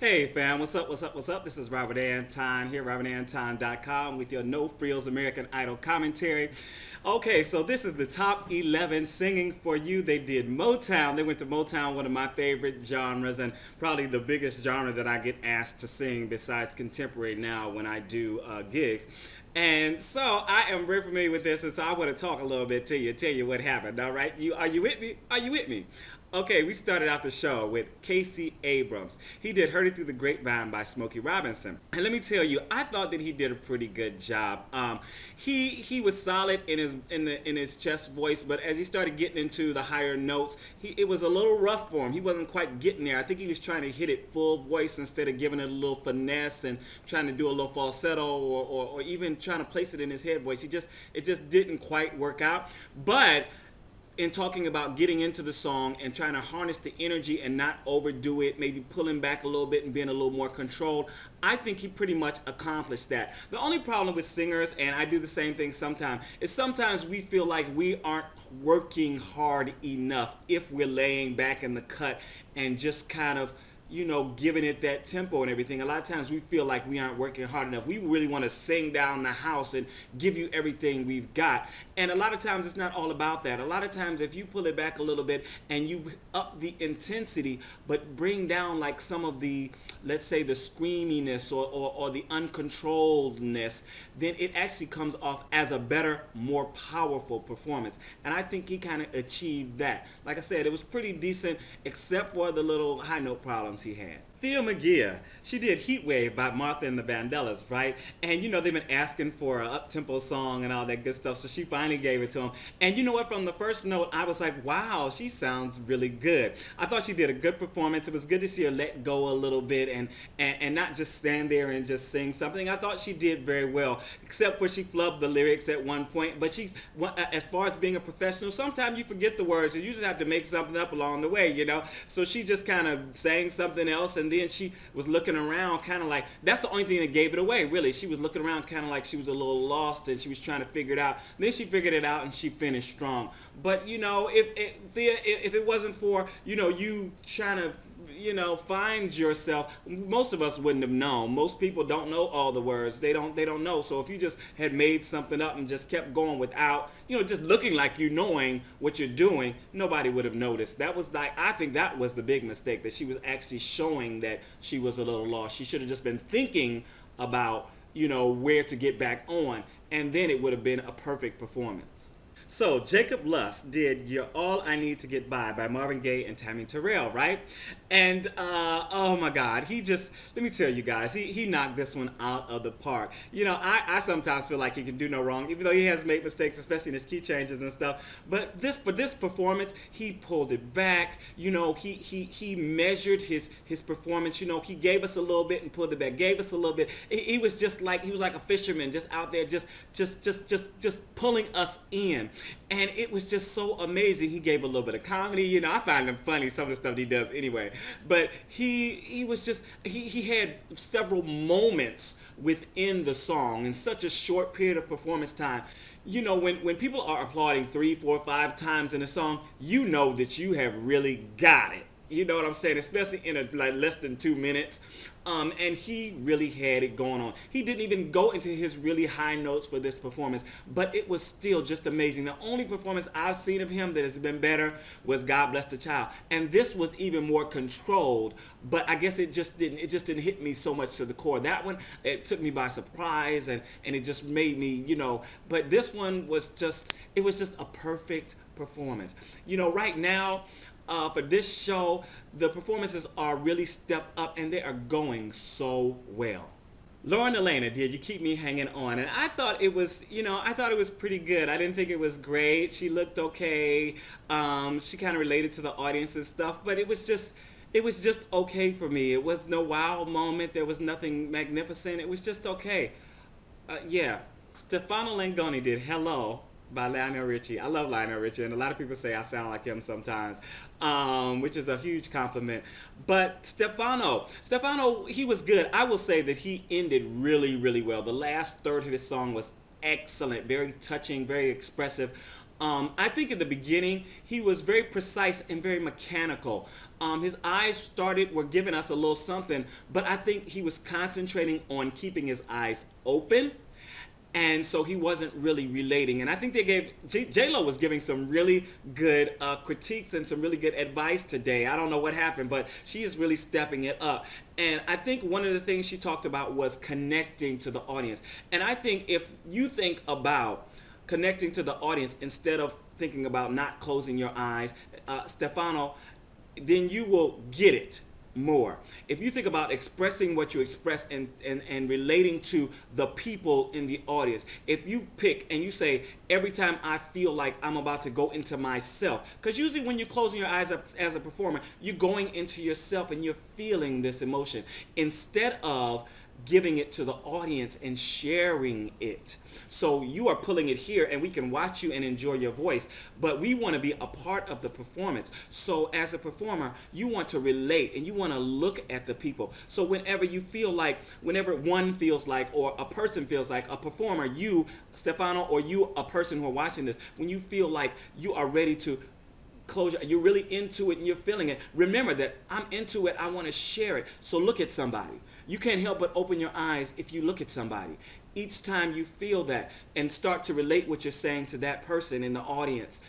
Hey fam, what's up? This is Robert Anton here, robertantonnyc with your No Frills American Idol commentary. Okay, so this is the top 11 singing for you. They did Motown. They went to Motown, one of my favorite genres, and probably the biggest genre that I get asked to sing besides contemporary now when I do gigs. And so I am very familiar with this, and so I want to talk a little bit to you, tell you what happened. All right, are you with me? Are you with me? Okay, we started out the show with Casey Abrams. He did "Heard It Through the Grapevine" by Smokey Robinson, and let me tell you, I thought that he did a pretty good job. He was solid in his chest voice, but as he started getting into the higher notes, it was a little rough for him. He wasn't quite getting there. I think he was trying to hit it full voice instead of giving it a little finesse and trying to do a little falsetto or even trying to place it in his head voice. It just didn't quite work out, but in talking about getting into the song and trying to harness the energy and not overdo it, maybe pulling back a little bit and being a little more controlled, I think he pretty much accomplished that. The only problem with singers, and I do the same thing sometimes, is sometimes we feel like we aren't working hard enough if we're laying back in the cut and just kind of giving it that tempo and everything. A lot of times we feel like we aren't working hard enough. We really want to sing down the house and give you everything we've got. And a lot of times it's not all about that. A lot of times if you pull it back a little bit and you up the intensity, but bring down like some of the, let's say, the screaminess or the uncontrolledness, then it actually comes off as a better, more powerful performance. And I think he kind of achieved that. Like I said, it was pretty decent except for the little high note problems he had. Thia Megia, she did Heatwave by Martha and the Vandellas, right? And they've been asking for an up-tempo song and all that good stuff, so she finally gave it to him. And you know what, from the first note, I was like, wow, she sounds really good. I thought she did a good performance. It was good to see her let go a little bit and not just stand there and just sing something. I thought she did very well, except for she flubbed the lyrics at one point. But as far as being a professional, sometimes you forget the words and you just have to make something up along the way, So she just kind of sang something else, and then she was looking around kind of like, that's the only thing that gave it away, really. She was looking around kind of like she was a little lost and she was trying to figure it out. Then she figured it out and she finished strong. But if it wasn't for you trying to find yourself, most of us wouldn't have known. Most people don't know all the words. They don't know. So if you just had made something up and just kept going without just looking like you knowing what you're doing, nobody would have noticed. I think that was the big mistake, that she was actually showing that she was a little lost. She should have just been thinking about where to get back on, and then it would have been a perfect performance. So Jacob Lusk did "You're All I Need to Get By" Marvin Gaye and Tammy Terrell, right? And oh my God, let me tell you guys, he knocked this one out of the park. I sometimes feel like he can do no wrong, even though he has made mistakes, especially in his key changes and stuff. But for this performance, he pulled it back. He measured his performance. He gave us a little bit and pulled it back. Gave us a little bit. He was like a fisherman, just out there, just pulling us in. And it was just so amazing. He gave a little bit of comedy. I find him funny, some of the stuff he does anyway. But he was just, he had several moments within the song in such a short period of performance time. When people are applauding 3, 4, 5 times in a song, you know that you have really got it. You know what I'm saying? Especially in less than 2 minutes. And he really had it going on. He didn't even go into his really high notes for this performance, but it was still just amazing. The only performance I've seen of him that has been better was "God Bless the Child." And this was even more controlled, but I guess it just didn't hit me so much to the core. That one, it took me by surprise, and it just made me, but this one was just a perfect performance. Right now, for this show, the performances are really stepped up and they are going so well. Alaina did "You Keep Me Hanging On," and I thought it was, pretty good. I didn't think it was great. She looked okay. She kind of related to the audience and stuff, but it was just okay for me. It was no wow moment. There was nothing magnificent. It was just okay. Yeah. Stefano Langone did "Hello" by Lionel Richie. I love Lionel Richie, and a lot of people say I sound like him sometimes, which is a huge compliment. But Stefano, he was good. I will say that he ended really, really well. The last third of his song was excellent, very touching, very expressive. I think in the beginning he was very precise and very mechanical. His eyes were giving us a little something, but I think he was concentrating on keeping his eyes open, and so he wasn't really relating. And I think they gave J-Lo was giving some really good critiques and some really good advice today. I don't know what happened, but she is really stepping it up. And I think one of the things she talked about was connecting to the audience. And I think if you think about connecting to the audience instead of thinking about not closing your eyes, Stefano, then you will get it more. If you think about expressing what you express and relating to the people in the audience, if you pick and you say, every time I feel like I'm about to go into myself, because usually when you're closing your eyes up as a performer, you're going into yourself and you're feeling this emotion instead of giving it to the audience and sharing it. So you are pulling it here and we can watch you and enjoy your voice, but we want to be a part of the performance. So as a performer, you want to relate and you want to look at the people. So whenever one feels like, or a person feels like, a performer, you, Stefano, or you, a person who are watching this, when you feel like you are ready to you're really into it and you're feeling it, remember that I'm into it, I want to share it. So look at somebody. You can't help but open your eyes if you look at somebody. Each time you feel that and start to relate what you're saying to that person in the audience.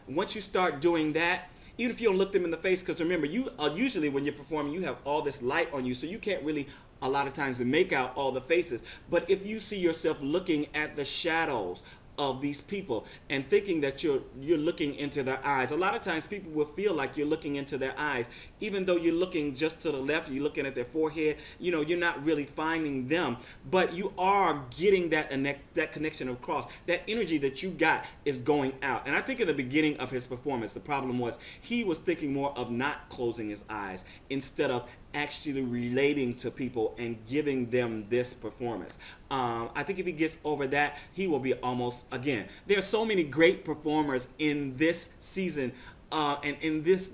Once you start doing that, even if you don't look them in the face, because remember, you usually when you're performing, you have all this light on you, so you can't really a lot of times make out all the faces. But if you see yourself looking at the shadows of these people and thinking that you're looking into their eyes. A lot of times people will feel like you're looking into their eyes, even though you're looking just to the left, you're looking at their forehead, you're not really finding them, but you are getting that connection across. That energy that you got is going out. And I think in the beginning of his performance, the problem was he was thinking more of not closing his eyes instead of actually relating to people and giving them this performance. I think if he gets over that, he will be almost, again, there are so many great performers in this season and in this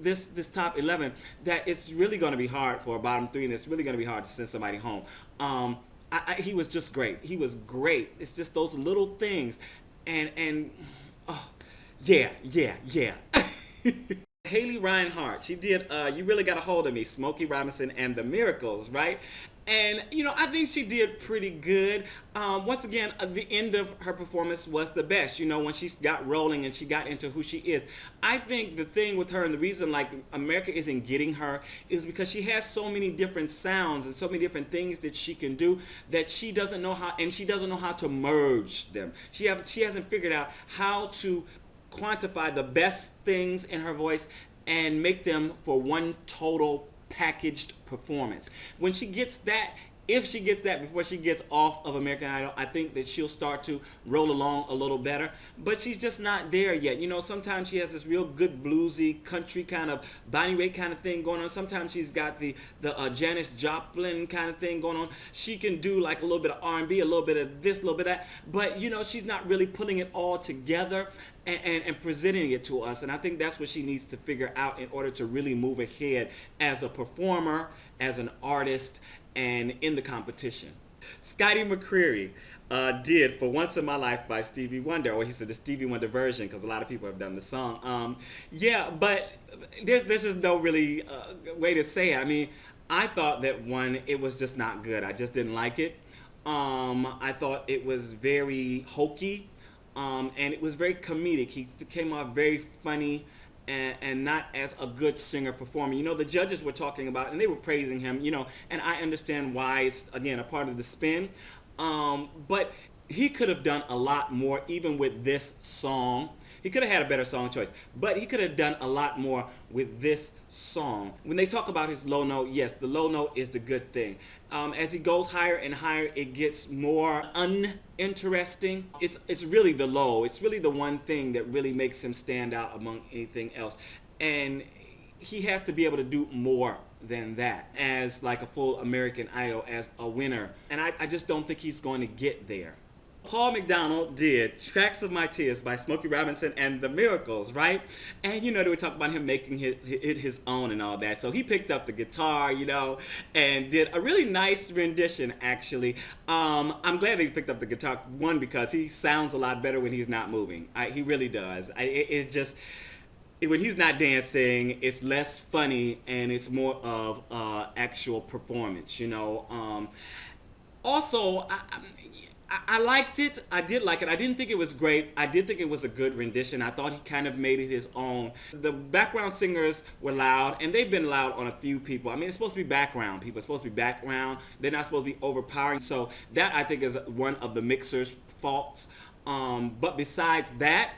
top 11 that it's really going to be hard for a bottom three, and it's really going to be hard to send somebody home. He was just great. He was great. It's just those little things. And yeah. Haley Reinhart, she did You Really Got a Hold of Me, Smokey Robinson and the Miracles, right? And, I think she did pretty good. Once again, the end of her performance was the best, when she got rolling and she got into who she is. I think the thing with her and the reason, America isn't getting her is because she has so many different sounds and so many different things that she can do that she doesn't know how, and she doesn't know how to merge them. She hasn't figured out how to quantify the best things in her voice and make them for one total packaged performance. When she gets that, if she gets that before she gets off of American Idol, I think that she'll start to roll along a little better, but she's just not there yet. Sometimes she has this real good bluesy country kind of Bonnie Raitt kind of thing going on. Sometimes she's got the Janis Joplin kind of thing going on. She can do like a little bit of R&B, a little bit of this, a little bit of that, but she's not really putting it all together and presenting it to us. And I think that's what she needs to figure out in order to really move ahead as a performer, as an artist, and in the competition. Scotty McCreery did For Once in My Life by Stevie Wonder, or he said the Stevie Wonder version, because a lot of people have done the song. But there's just no really way to say it. I mean, I thought that it was just not good. I just didn't like it. I thought it was very hokey, and it was very comedic. He came off very funny, and not as a good singer-performer. The judges were talking about, and they were praising him, and I understand why it's, again, a part of the spin. But he could have done a lot more, even with this song. He could have had a better song choice, but he could have done a lot more with this song. When they talk about his low note, yes, the low note is the good thing. As he goes higher and higher, it gets more uninteresting. It's really the low. It's really the one thing that really makes him stand out among anything else. And he has to be able to do more than that as like a full American Idol, as a winner. And I just don't think he's going to get there. Paul McDonald did Tracks of My Tears by Smokey Robinson and The Miracles, right? And you know, they were talking about him making it his own and all that. So he picked up the guitar, you know, and did a really nice rendition, actually. I'm glad that he picked up the guitar, one, because he sounds a lot better when he's not moving. He really does. It's just, when he's not dancing, it's less funny and it's more of actual performance, you know. Also, I liked it. I did like it. I didn't think it was great. I did think it was a good rendition. I thought he kind of made it his own. The background singers were loud, and they've been loud on a few people. I mean, it's supposed to be background people. It's supposed to be background. They're not supposed to be overpowering. So that, I think, is one of the mixer's faults. But besides that,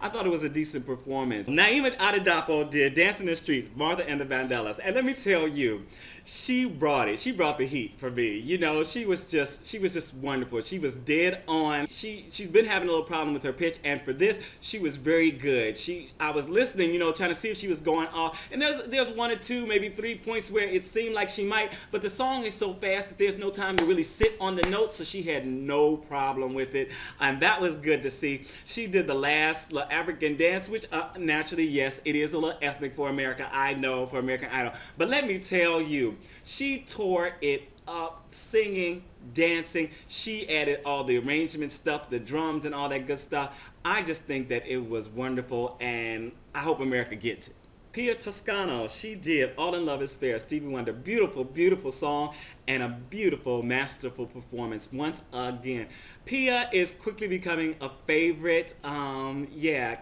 I thought it was a decent performance. Naima Adedapo did Dancin in the Streets, Martha and the Vandellas. And let me tell you, she brought it. She brought the heat for me. You know, she was just wonderful. She was dead on. She's been having a little problem with her pitch, and for this, she was very good. I was listening, you know, trying to see if she was going off. And there's one or two, maybe 3 points where it seemed like she might, but the song is so fast that there's no time to really sit on the notes, so she had no problem with it. And that was good to see. She did the last little African dance, which naturally, yes, it is a little ethnic for America, I know, for American Idol. But let me tell you, she tore it up, singing, dancing. She added all the arrangement stuff, the drums and all that good stuff. I just think that it was wonderful, and I hope America gets it. Pia Toscano, she did All in Love is Fair, Stevie Wonder. Beautiful, beautiful song and a beautiful, masterful performance once again. Pia is quickly becoming a favorite,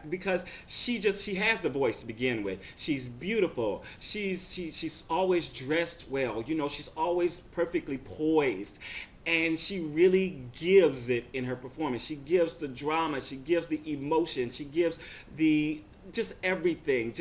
because she has the voice to begin with. She's beautiful. She's always dressed well. You know, she's always perfectly poised. And she really gives it in her performance. She gives the drama. She gives the emotion. She gives just everything.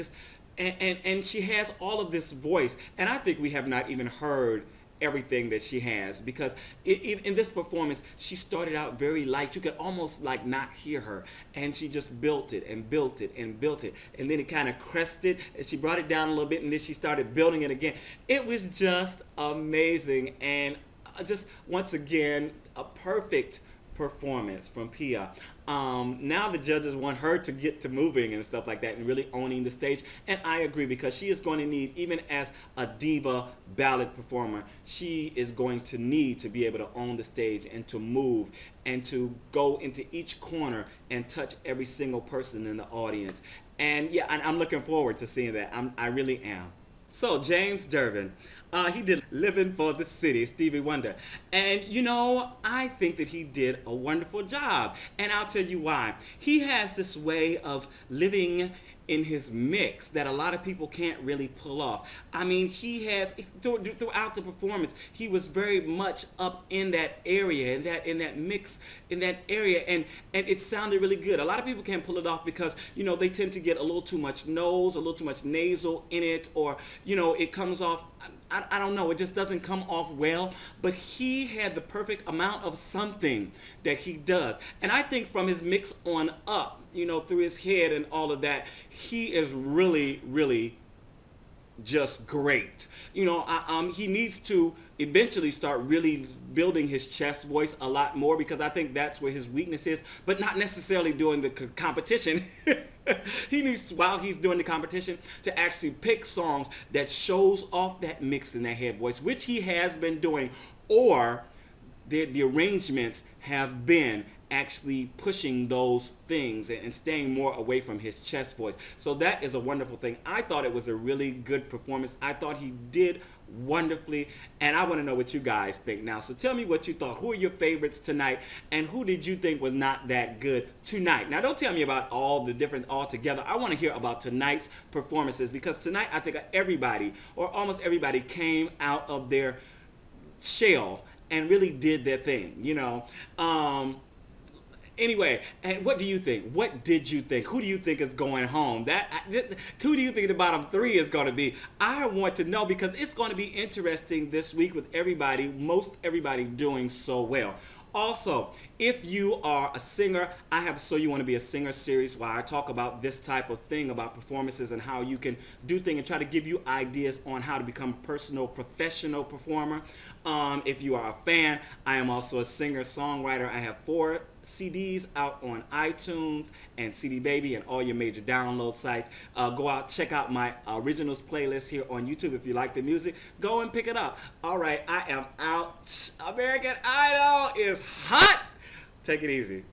And she has all of this voice, and I think we have not even heard everything that she has, because in this performance, she started out very light. You could almost like not hear her, and she just built it and built it and built it, and then it kind of crested, and she brought it down a little bit, and then she started building it again. It was just amazing, and just once again, a perfect performance from Pia. Now the judges want her to get to moving and stuff like that and really owning the stage, and I agree, because she is going to need, even as a diva ballad performer, she is going to need to be able to own the stage and to move and to go into each corner and touch every single person in the audience. And yeah, I'm looking forward to seeing that. I really am. So James Durbin, he did Livin for the City, Stevie Wonder. And you know, I think that he did a wonderful job. And I'll tell you why. He has this way of living in his mix that a lot of people can't really pull off. I mean, he has, throughout the performance, he was very much up in that area, in that mix, in that area, and it sounded really good. A lot of people can't pull it off because, you know, they tend to get a little too much nose, a little too much nasal in it, or, you know, it comes off, I don't know, it just doesn't come off well, but he had the perfect amount of something that he does. And I think from his mix on up, you know, through his head and all of that, he is really, really just great. You know, he needs to eventually start really building his chest voice a lot more, because I think that's where his weakness is, but not necessarily doing the competition. He needs to, while he's doing the competition, to actually pick songs that shows off that mix in that head voice, which he has been doing, or the arrangements have been actually pushing those things and staying more away from his chest voice. So that is a wonderful thing. I thought it was a really good performance. I thought he did wonderfully, and I want to know what you guys think now. So tell me what you thought. Who are your favorites tonight, and who did you think was not that good tonight? Now, don't tell me about all the different altogether. I want to hear about tonight's performances, because tonight I think everybody, or almost everybody, came out of their shell and really did their thing, you know. Anyway, and what do you think? What did you think? Who do you think is going home? Who do you think the bottom three is going to be? I want to know, because it's going to be interesting this week with everybody, most everybody doing so well. Also, if you are a singer, I have So You Want to Be a Singer series where I talk about this type of thing, about performances and how you can do things and try to give you ideas on how to become a personal, professional performer. If you are a fan, I am also a singer-songwriter. I have 4 CDs out on iTunes and CD Baby and all your major download sites. Go out, check out my originals playlist here on YouTube. If you like the music, go and pick it up. All right, I am out. American Idol is hot. Take it easy.